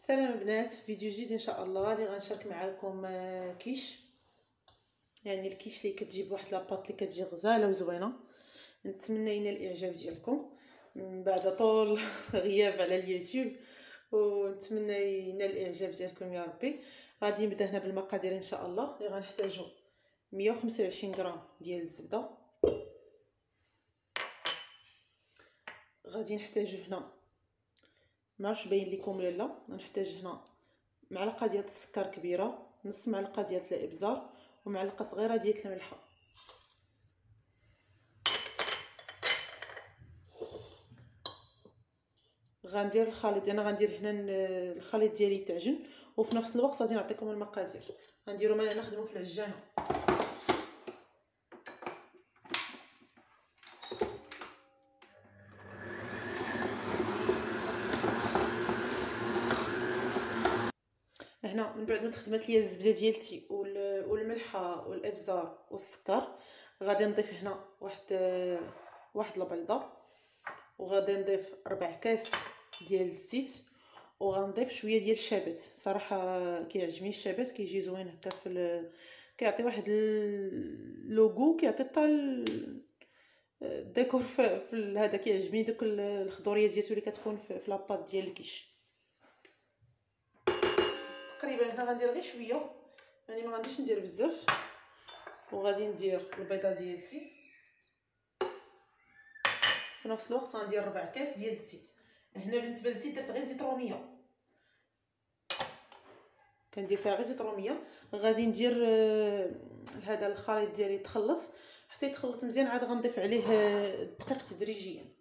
سلام البنات، فيديو جديد ان شاء الله اللي غنشارك معكم كيش. يعني الكيش اللي كتجيب واحد لاباط اللي كتجي غزاله وزوينه. نتمنى ينال الاعجاب ديالكم من بعد طول غياب على اليوتيوب، ونتمنى ينال الاعجاب ديالكم يا ربي. غادي نبدا هنا بالمقادير ان شاء الله. اللي غنحتاجو 125 غرام ديال الزبده، غادي نحتاجو هنا معرفش باين لكم ولا لا، غنحتاج هنا معلقه ديال السكر كبيره، نص معلقه ديال الابزار، ومعلقه صغيره ديال الملحه. غندير الخليط، انا غندير هنا الخليط ديالي يتعجن، وفي نفس الوقت غادي نعطيكم المقادير. غنديرو مالا نخدمو في العجانه. هنا من بعد ما تخدمت ليا الزبده ديالتي والملحه والابزار والسكر، غادي نضيف هنا واحد البيضه، وغادي نضيف 4 كاس ديال الزيت، وغنضيف شويه ديال الشبت. صراحه كيعجبني الشبت، كيجي زوين هكا كيعطي واحد اللوغو، كيعطي حتى الديكور في هذا. كيعجبني داك الخضوريه ديالو اللي كتكون في لاباط ديال الكيش. تقريبا هنا غندير غير شويه، يعني ما غاديش ندير بزاف. وغادي ندير البيضه ديالتي، في نفس الوقت غندير 4 كاس ديال الزيت. هنا بالنسبه للزيت درت غير زيت روميه، كندير فيها غير زيت روميه. غادي ندير هذا الخليط ديالي يتخلط حتى يتخلط مزيان، عاد غنضيف عليه الدقيق تدريجيا.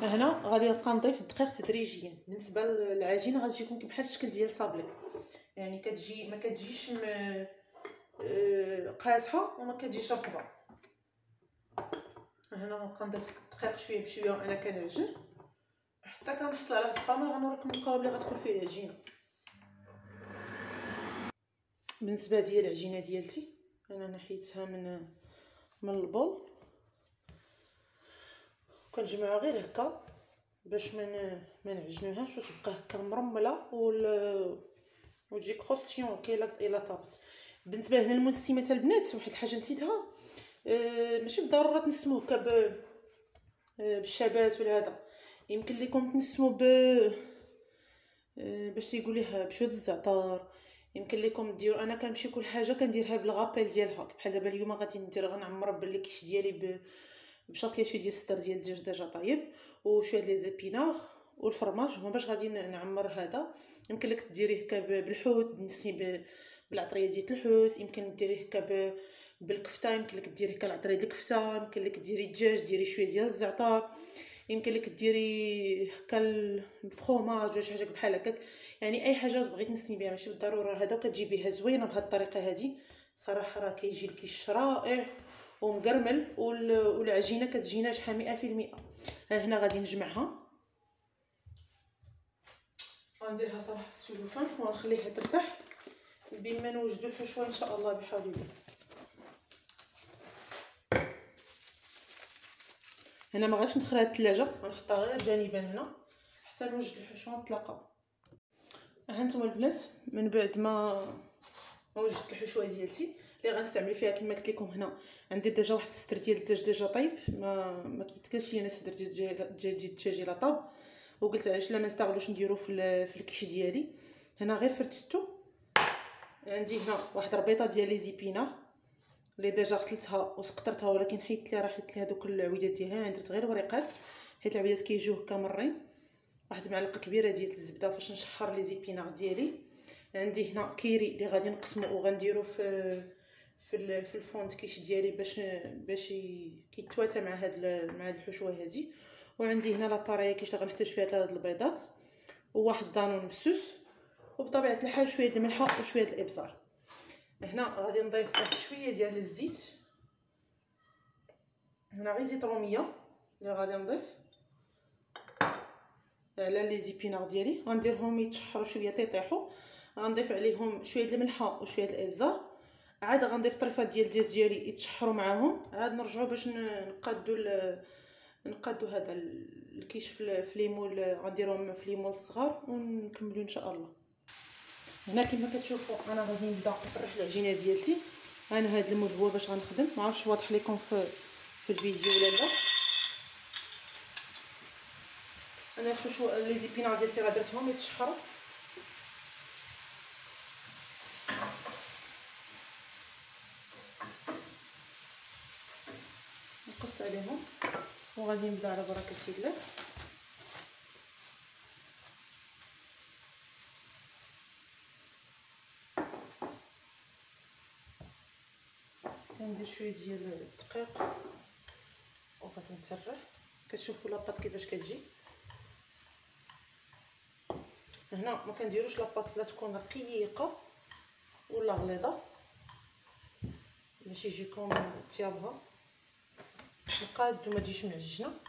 هنا غادي نبقى نضيف الدقيق تدريجيا. بالنسبه للعجينه غتجي تكون بحال الشكل ديال صابلي، يعني كتجي ما كتجيش قاصحه وما كتجيش رطبه. هنا غنبقى نضيف الدقيق شويه بشويه وانا كنعجن حتى كنحصل على واحد القوام اللي غنوريكم القوام اللي غتكون فيه العجينه. بالنسبه ديال العجينه ديالتي انا نحيتها من البول، كنجمعها غير هكا باش ما نعجنوهاش وتبقى هكا مرمله وتجي كروستيون كي الا طابت. بالنسبه لهنا المنسمات البنات، واحد الحاجه نسيتها، ماشي بالضروره تنسموه هكا بالشبات ولا هذا، يمكن لكم تنسموا باش تيقول ليها بشويه الزعتر. يمكن لكم ديروا، انا كنمشي كل حاجه كنديرها بالغابيل ديالها. بحال دابا اليوم غادي غنعمر بالكيش ديالي بشطيه شويه ديال الصدر ديال الدجاج ديجا طايب، وشويه لي زيبينار والفرماج. هما باش غادي نعمر هذا. يمكن لك ديريه هكا بالحوت، نسمي بالعطريه ديال الحوت. يمكن ديريه هكا بالكفته، يمكن لك ديري هكا العطريه ديال الكفته. يمكن لك ديري الدجاج، ديري شويه ديال الزعتر. يمكن لك ديري هكا الفرماج ولا شي حاجه بحال هكاك، يعني اي حاجه بغيت نسمي بها، ماشي بالضروره هذا. وكتجيبيها زوينه بهذه الطريقه هذه. صراحه راه كيجي الكيش رائع ومقرمل، والعجينه كتجي ناجحه 100%. هنا غادي نجمعها، غنديرها صراحه في السلوفان ونخليها ترتاح بما نوجدوا الحشوه ان شاء الله بحول الله. هنا ما غاديش ندخلها الثلاجه، غنحطها غير جانبا هنا حتى نوجد الحشوه ونتلاقاو. هانتوما البنات، من بعد ما وجدت الحشوه ديالتي اللي غنستعمل فيها كما قلت لكم، هنا عندي ديجا واحد الصدر ديال الدجاج ديجا طيب. ما كيتكلش لينا الصدر ديال الدجاج الا طاب، وقلت علاش لا ما نستغلوش نديرو في الكيش ديالي. هنا غير فرتتو. عندي هنا واحد ربيطه ديال لي زيبينار اللي ديجا غسلتها وسقطرتها، ولكن حيت لي هذوك العويدات ديالها. يعني درت غير وريقات حيت العويدات كيجيو هكا مرين. واحد معلقه كبيره ديال الزبده باش نشحر لي زيبينار ديالي. عندي هنا كيري اللي غادي نقسمو وغنديرو في الفوند كيش ديالي باش كيتواتى مع هاد الحشوه هذه. وعندي هنا لاباريا كيش اللي غنحتاج فيها 3 البيضات وواحد دانون مسوس، وبطبيعه الحال شويه د الملحه وشويه د الابزار. هنا غادي نضيف واحد شويه ديال الزيت، هنا غير زيت روميه اللي غادي نضيف على لي زيبينار ديالي. غنديرهم يتشحروا شويه تيطيحوا. غنضيف عليهم شويه د الملحه وشويه د الابزار. عاد غنضيف طريفات ديال الدجاج ديالي يتشحروا معاهم. عاد نرجعوا باش نقادوا نقادو هذا الكيش في ليمول، غنديرهم في ليمول الصغار ونكملوا ان شاء الله. هنا كما كتشوفوا انا غادي نبدا نسرح العجينه ديالتي. انا هذا المول هو باش غنخدم، ما عرفتش واضح لكم في الفيديو ولا لا. انا الحشوه لي زيبينار ديالتي راه درتهم يتشحروا، نقصت عليهم وغادي نبدا على بركه الله. كندير شويه ديال الدقيق وغادي نسرح. كتشوفوا لاباط كيفاش كتجي. هنا ما كنديروش لاباط لا تكون رقيقه ولا غليظه باش يجيكم طيابها مقاد وما تجيش معجنه.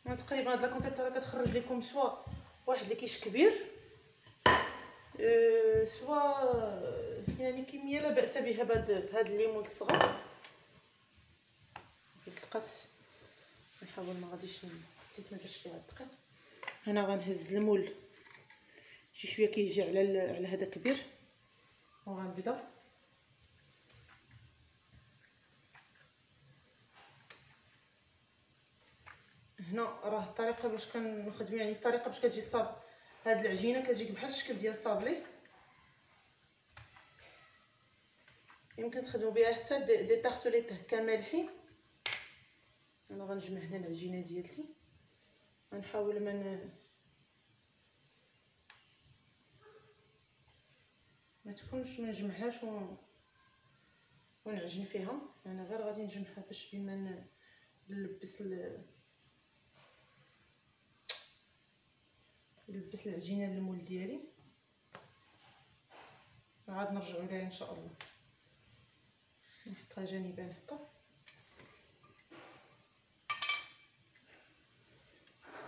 انا تقريبا هاد لاكونتيط راه كتخرج لكم سوا واحد اللي كيش كبير، سوا يعني كميه لا باس بها بهاد الليمون الصغار. لصقات نحاول ما غاديش نسيت ما درتش ليها الدقيق. هنا غنهز المول شي شويه كيجي على هذا كبير وغنبدا. هنا راه الطريقه باش كنخدم، يعني الطريقه باش كتجي صاب هاد العجينه كتجيك بحال الشكل ديال صابلي. يمكن تخدموا بها حتى دي طارتوليت هكا مالحين. انا غنجمع هنا العجينه ديالتي، غنحاول ما تكونش ما نجمعهاش ونعجن فيها. انا غير غادي نجمعها باش بما نلبس العجينه للمول ديالي. عاد نرجعوا ليها ان شاء الله. نحطها جانبا هكا.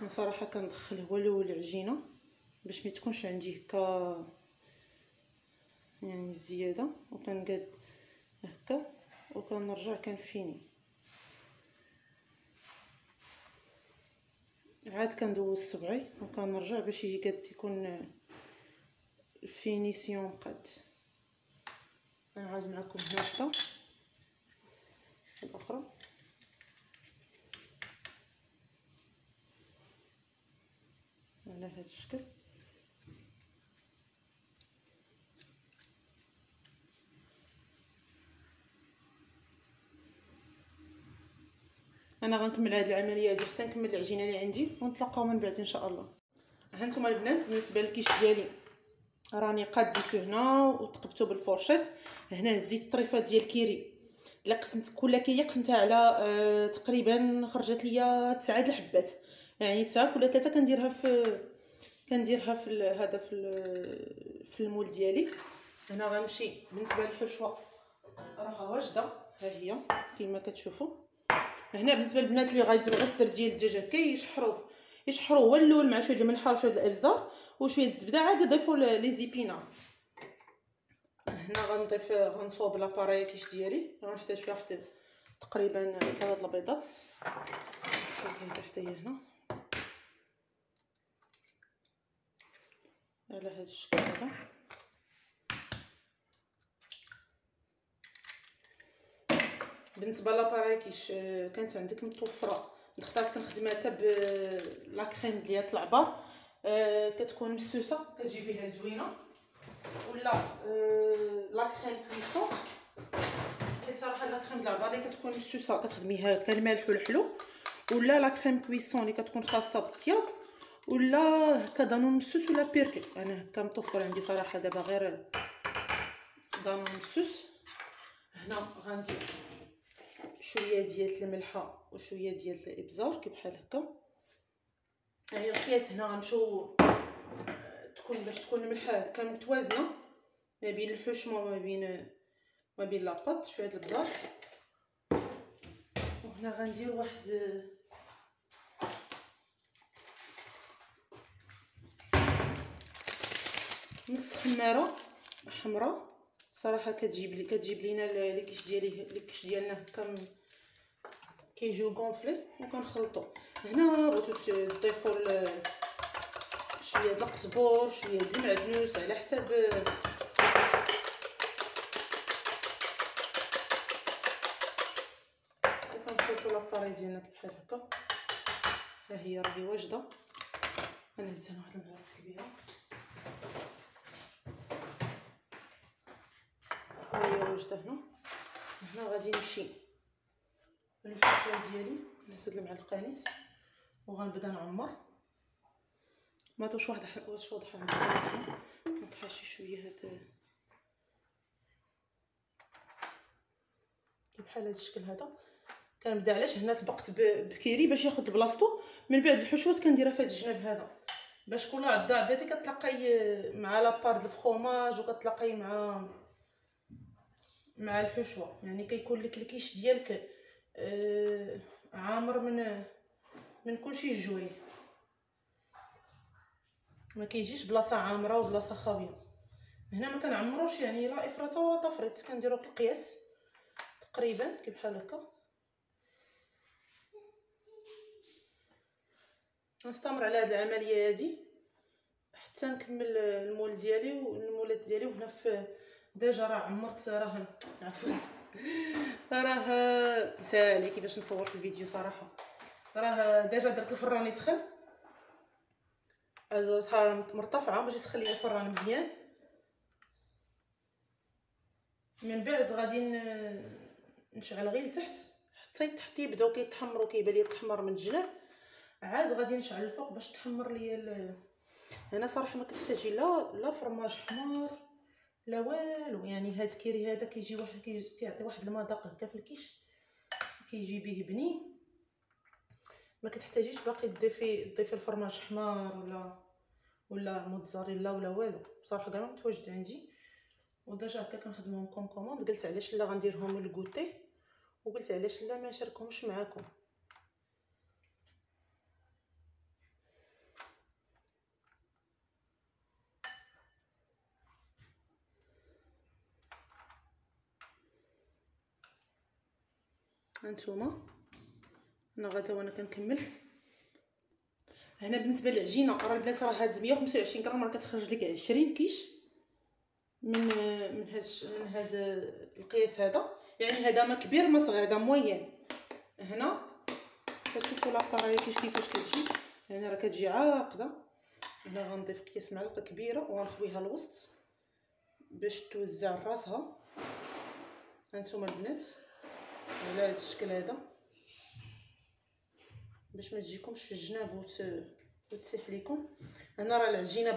انا صراحه كندخل هو الاول العجينه باش ما تكونش عندي هكا يعني زياده، وكنقاد هكا وكنرجع كنفيني. عاد كندوز صبعي وكنرجع باش يجي قد يكون الفينيسيون قد. انا عاوز معكم هنا وحده الاخرى. على هذا الشكل. انا غنكمل هذه العمليه هذه حتى نكمل العجينه اللي عندي ونتلاقاو من بعد ان شاء الله. ها نتوما البنات بالنسبه للكيش ديالي راني قاديته هنا وتقبته بالفورشيط. هنا هزيت الطريفات ديال الكيري الا قسمت كل كيه قسمتها على تقريبا خرجت ليا 9 الحبات، يعني 9 كل 3 كنديرها في هذا في المول ديالي. هنا غنمشي بالنسبه للحشوه راها واجده ها هي كما كتشوفوا. هنا بالنسبه للبنات اللي غايديروا غسدر ديال الدجاج هكا يشحروا هو الاول مع شويه الملحه وشويه الابزار وشويه الزبده، عاد يضيفوا لي زيبينار. هنا غنصوب لاباري كيش ديالي. غنحتاج شي واحد تقريبا 3 البيضات. نزيد حتى هي هنا على هذا الشكل هذا. بالنسبه لاباري كيش كانت عندك متوفره اخترت كنخدمها حتى بلا كريم ديال العبار، كتكون مسوسه كتجي بها زوينه، ولا لا كريم كويسون. حيت صراحه لا كريم ديال العبار اللي كتكون مسوسه كتخدميها كالملح والحلو، ولا لا كريم كويسون اللي كتكون خاصه بالطياب، ولا هكا دانون مسوس ولا بيركل. انا هكا متوفر عندي صراحه دابا غير دانون مسوس. هنا غندير شويه ديال الملحه وشويه ديال الابزار كي بحال هكا. يعني القياس هنا غنمشيو باش تكون الملحه هكا متوازنه ما بين الحشمه وما بين لاباط. شويه الابزار. وهنا غندير واحد نص خماره حمراء. صراحه كتجيب لينا الكيش ديالنا هكا كيجيو غونفلي وكنخلطو. هنا بغيتو تضيفوا شويه د القزبور شويه د المعدنوس على حساب وكنخلطو لاباري ديالنا بحال هكا. ها هي راهي واجده. غنهزها واحد المعلقه كبيره. ها هي واجده. هنا غادي نمشي بالحشوه ديالي على هاد المعلقانيت وغنبدا نعمر. ما توش واضحه عندي. نحاشي شويه هاد بحال هاد الشكل هذا. كنبدا علاش هنا سبقت بكيري باش ياخذ بلاصتو. من بعد الحشوات كنديرها في هاد الجناب هذا باش كل عضاتي كتلاقاي مع لابار د الفرomاج وكتلاقاي مع الحشوه. يعني كيكون لك الكيش ديالك عامر من كلشي جوي. ما كيجيش بلاصه عامره وبلاصه خاويه. هنا ما كنعمروش يعني لا افراط ولا تفريط. كنديرو بالقياس تقريبا كي بحال هكا. نستمر على هذه العمليه هذه حتى نكمل المول ديالي والمولات ديالي. وهنا في ديجا راه عمرت عفوا راه سالي كيفاش نصور في الفيديو صراحه. راه ديجا درت الفران يسخن على درجه حراره مرتفعه باش يسخن لي الفران مزيان. من بعد غادي نشعل غير لتحت حتى يبداو كيتحمروا كيبان لي التحمر من الجناب. عاد غادي نشعل الفوق باش تحمر لي هنا صراحه ما كتحتاجي لا فرماج حمار لا والو. يعني هاد كيري هذا كيجي واحد كيعطي واحد المذاق هكا في الكيش كيجي به بنين. ما كتحتاجيش باقي تضيفي الفرماج حمار ولا موتزاريلا ولا والو. بصراحه كاع ما متواجد عندي وديجا هكا كنخدمهم كوموند. قلت علاش لا غنديرهم للكوتي وقلت علاش لا ما نشاركهمش معكم. هانتوما انا غدا وانا كنكمل. هنا بالنسبه للعجينه راه البنات راه هاد 125 غرام راه كتخرج لك 20 كيش من هاد القياس هذا. يعني هذا ما كبير ما صغير هذا موين. هنا كتشوفوا لاباري كيفاش كتجي. يعني راه كتجي عاقده. هنا غنضيف قياس معلقه كبيره وغنخويها الوسط باش توزع راسها. هانتوما البنات على هذا الشكل هذا باش ما تجيكمش في الجناب وتسيح لكم. انا راه العجينه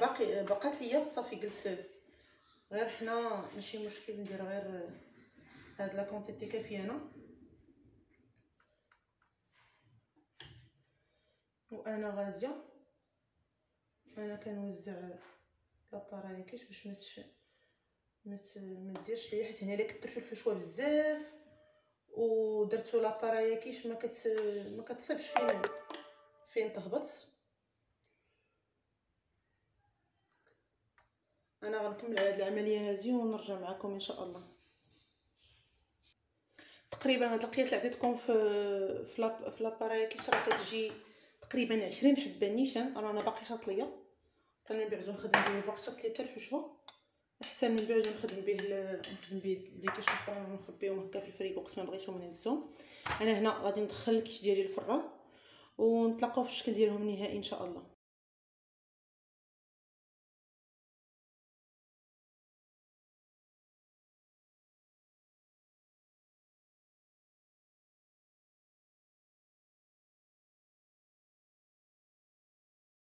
بقات ليا صافي. قلت غير حنا ماشي مشكل ندير غير هاد لا كونتيتي كافيه. وانا غاديه انا كنوزع لاباراي كيش باش ما ديرش ليا. حيت هنا الا كثرتو الحشوه بزاف ودرتو لاباراي كيش ما كتصيبش فين تهبط. انا غنكمل على هذه العمليه هذه ونرجع معكم ان شاء الله. تقريبا هذا القياس اللي عطيتكم في لاباراي كيش راه كتجي تقريبا 20 حبه نيشان. رانا باقي شاط ليا حتى من بعد نخدم به. باقي شاط ليا حتى الحشوه حتى من بعد نخدم به لي كيش اخرين ونخبيهم هكا في الفريكو وقت ما بغيتهم نهزهم. انا هنا غادي ندخل الكيش ديالي الفران ونتلاقاو في الشكل ديالهم النهائي ان شاء الله.